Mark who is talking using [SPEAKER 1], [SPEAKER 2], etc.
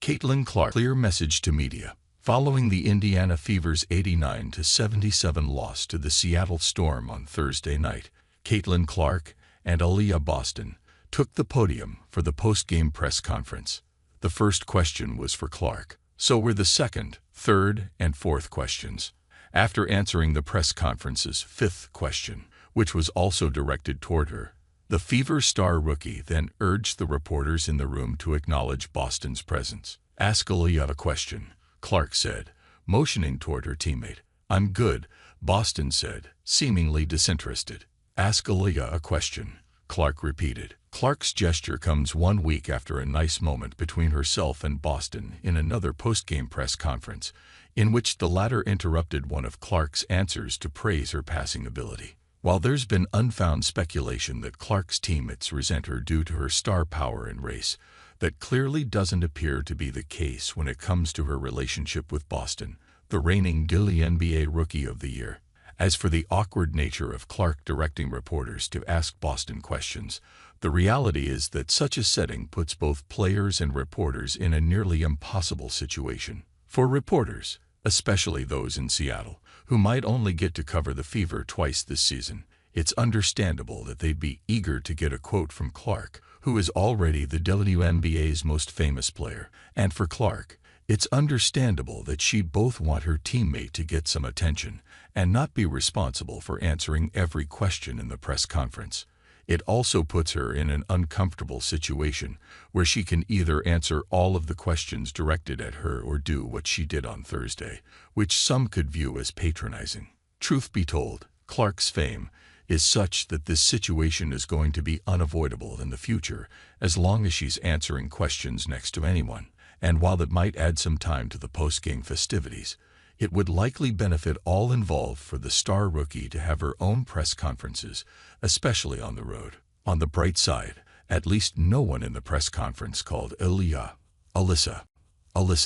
[SPEAKER 1] Caitlin Clark clear message to media. Following the Indiana Fever's 89-77 loss to the Seattle Storm on Thursday night, Caitlin Clark and Aliyah Boston took the podium for the post-game press conference. The first question was for Clark. So were the second, third, and fourth questions. After answering the press conference's fifth question, which was also directed toward her, the Fever star rookie then urged the reporters in the room to acknowledge Boston's presence. "Ask Aliyah a question," Clark said, motioning toward her teammate. "I'm good," Boston said, seemingly disinterested. "Ask Aliyah a question," Clark repeated. Clark's gesture comes 1 week after a nice moment between herself and Boston in another post-game press conference, in which the latter interrupted one of Clark's answers to praise her passing ability. While there's been unfounded speculation that Clark's teammates resent her due to her star power and race, that clearly doesn't appear to be the case when it comes to her relationship with Boston, the reigning WNBA Rookie of the Year. As for the awkward nature of Clark directing reporters to ask Boston questions, the reality is that such a setting puts both players and reporters in a nearly impossible situation. For reporters, especially those in Seattle, who might only get to cover the Fever twice this season, it's understandable that they'd be eager to get a quote from Clark, who is already the WNBA's most famous player. And for Clark, it's understandable that she'd both want her teammate to get some attention and not be responsible for answering every question in the press conference. It also puts her in an uncomfortable situation where she can either answer all of the questions directed at her or do what she did on Thursday, which some could view as patronizing. Truth be told, Clark's fame is such that this situation is going to be unavoidable in the future as long as she's answering questions next to anyone. And while that might add some time to the post-game festivities, it would likely benefit all involved for the star rookie to have her own press conferences, especially on the road. On the bright side, at least no one in the press conference called Alyssa.